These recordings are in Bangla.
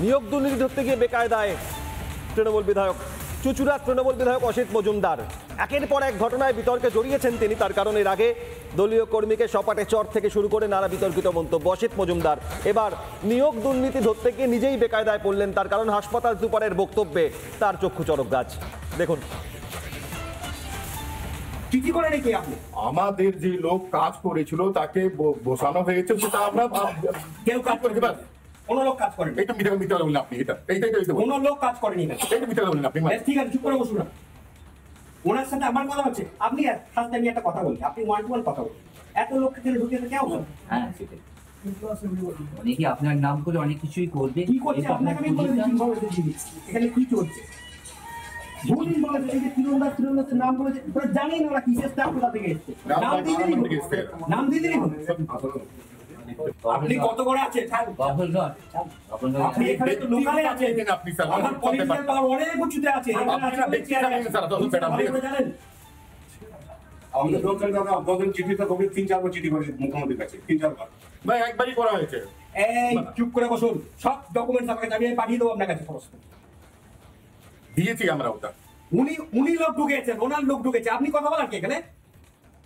নিয়োগ দুর্নীতি ধরতে গিয়ে বেকায়দায় তৃণমূল বিধায়ক। চুঁচুড়ার তৃণমূল বিধায়ক অসিত মজুমদার একের পর এক ঘটনায় বিতর্কে জড়িয়েছেন তিনি। তার কারণ এর আগে দলীয় কর্মীকে সপাটে চর থেকে শুরু করে নানা বিতর্কিত মন্তব্য। অসিত মজুমদার এবার নিয়োগ দুর্নীতি ধরতে গিয়ে নিজেই বেকায়দায় পড়লেন। তার কারণ হাসপাতাল সুপারের বক্তব্যে তার চক্ষু চড়ক গাছ। দেখুন। আমাদের যে লোক কাজ করেছিল তাকে বসানো হয়েছে, সেটা আমরা কেউ কাজ করতে পারি। কোন লোক কাজ করেনি। এটা মিথ্যা বললেন আপনি। এইটাই কোন লোক কাজ করেনি। এটা মিথ্যা বললেন আপনি। ঠিক আছে, চুপ করে বসুন না। ওনার সাথে আমার কথা হচ্ছে, আপনি ফার্স্ট আমি একটা কথা বলি, আপনি ওয়ান টু ওয়ান কথা বলুন। এত লোককে কেন ঢুকিয়ে কেউ? হ্যাঁ সেটাই। অনেকে আপনার নাম করে অনেক কিছুই করবে। কি করছে আপনাকে আমি বলে দিচ্ছি এখানে কি চলছে। ভুল বলেছে, এই যে তৃণমূলের নাম বলেছে, ওরা জানেই না ওরা কিসের স্টাফ কোথা থেকে এসেছে। নাম দিয়ে দিলেই হবে। আপনি কত করে আছে? আপনি এখানে তো লোকালে আছেন, আপনি স্যার আমার পলিটিক্যাল পাওয়ার অনেক উঁচুতে আছে। জানেন আমাদের লোকাল দাদা আপনাদের চিঠিটা কবে 3-4 বার চিঠি করেছে মুখ্যমন্ত্রীর কাছে, 3-4 বার। ভাই একবারই করা হয়েছে। এই চুপ করে বসুন, সব ডকুমেন্টস আপনাকে আমি পাঠিয়ে দেবো আপনার কাছে। সমস্ত দিয়েছি আমরা ওটা। উনি লোক ঢুকেছেন, ওনার লোক ঢুকেছে, আপনি কথা বলার কি এখানে?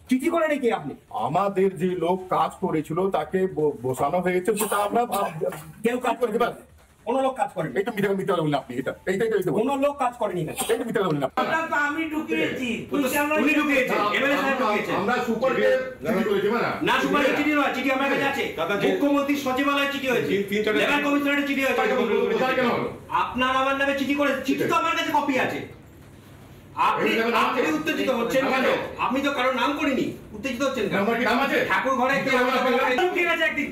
চিঠি করে নাকি আপনি? আমাদের যে লোক কাজ করেছিল তাকে বসানো হয়েছে, সেটা আমরা কেউ কাজ করতে পারে। কোন লোক কাজ করেনি। এটা মিথ্যা বললেন আপনি। এইটাই কোন লোক কাজ করেনি। এটা মিথ্যা বললেন আপনি। তো আমি ঢুকিয়েছি, উনি ঢুকিয়েছেন, এমএলএ সাহেব ঢুকিয়েছেন। আমরা সুপারকে চিঠি করেছি না, সুপারের চিঠি নয়, চিঠি আমার কাছে আছে। মুখ্যমন্ত্রী সচিবালয়ে চিঠি হয়েছে, লেবার কমিশনারের চিঠি হয়েছে। আপনার আমার নামে চিঠি করে, চিঠি তো আমার কাছে কপি আছে। আপনি উত্তেজিত হচ্ছেন কেন? আপনি তো কারো নাম করিনি, উত্তেজিত হচ্ছেন কেন? ঠাকুর ঘরে একদিন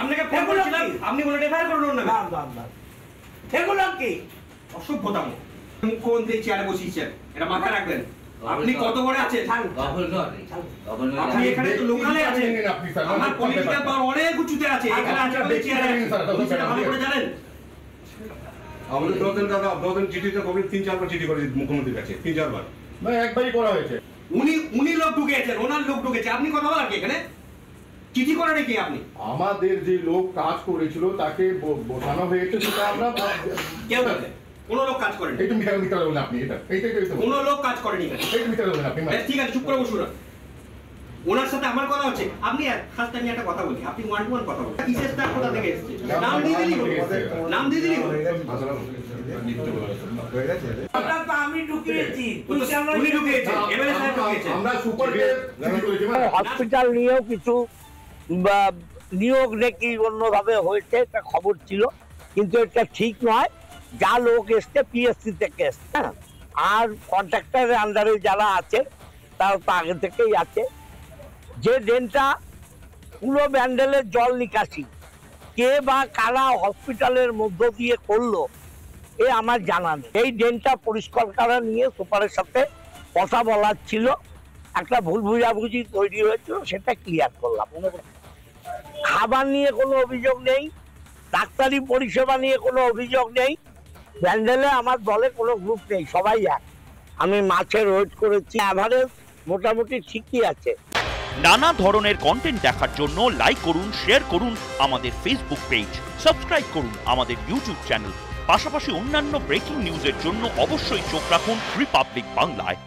আপনাকে ফোন করেছিলাম, আপনি বলে রেফার করুন না। এগুলো কি অসভ্যতাম? মুখ্যমন্ত্রী চেয়ারে বসিয়েছেন, এটা মাথায় রাখবেন। আপনি কত বড় আছেন? আপনি এখানে তো লোকালে আছেন, আমার পলিটিক্যাল পাওয়ার অনেক উঁচুতে আছে। এখানে আপনি চেয়ারে ভালো করে জানেন। আমাদের লোকাল দাদা আপনাদের চিঠিটা কবে 3-4 বার চিঠি করেছে মুখ্যমন্ত্রীর কাছে, 3-4 বার। ভাই একবারই করা হয়েছে। উনি লোক ঢুকেছেন, ওনার লোক ঢুকেছে, আপনি কথা বলার কি এখানে? চিঠি করে নাকি আপনি? আমাদের যে লোক কাজ করেছিল তাকে বসানো হয়েছে, সেটা আমরা কেউ বলে কোন লোক কাজ করেনি। এটা মিথ্যা বললেন আপনি। এইটাই কোন লোক কাজ করেনি। এটা মিথ্যা বললেন আপনি। ঠিক আছে, চুপ করে বসুন না। ওনার সাথে আমার কথা হচ্ছে, আপনি ফার্স্ট আমি একটা কথা বলি, আপনি ওয়ান টু ওয়ান কথা বলুন। কিসের স্টাফ কোথা থেকে এসেছে? নাম দিয়ে দিলেই হবে। নাম দিয়ে দিলেই হবে। তো আমি ঢুকিয়েছি, উনি ঢুকিয়েছেন, এমএলএ সাহেব ঢুকিয়েছেন। আমরা সুপারকে চিঠি করেছি। হসপিটাল নিয়েও কিছু নিয়োগ নাকি অন্যভাবে হয়েছে, একটা খবর ছিল, কিন্তু এটা ঠিক নয়। যা লোক এসছে পিএসসি থেকে এসছে, আর কন্ট্রাক্টরের আন্ডারে যারা আছে তারা তো আগে থেকেই আছে। যে ড্রেনটা পুরো ব্যান্ডেলের জল নিকাশি কে বা কারা হসপিটালের মধ্য দিয়ে করলো এ আমার জানা নেই। এই ড্রেনটা পরিষ্কার করা নিয়ে সুপারের সাথে কথা বলার ছিল, একটা ভুল বুঝাবুঝি তৈরি হয়েছিল, সেটা ক্লিয়ার করলাম। খাবার নিয়ে কোনো অভিযোগ নেই, ডাক্তারি পরিষেবা নিয়ে কোনো অভিযোগ নেই, ব্যান্ডেলে আমার দলে কোনো গ্রুপ নেই, সবাই এক। আমি মাছের ওয়েট করেছি, অ্যাভারেজ মোটামুটি ঠিকই আছে। নানা ধরনের কন্টেন্ট দেখার জন্য লাইক করুন, শেয়ার করুন আমাদের ফেসবুক পেজ, সাবস্ক্রাইব করুন আমাদের ইউটিউব চ্যানেল। পাশাপাশি অন্যান্য ব্রেকিং নিউজের জন্য অবশ্যই চোখ রাখুন রিপাবলিক বাংলায়।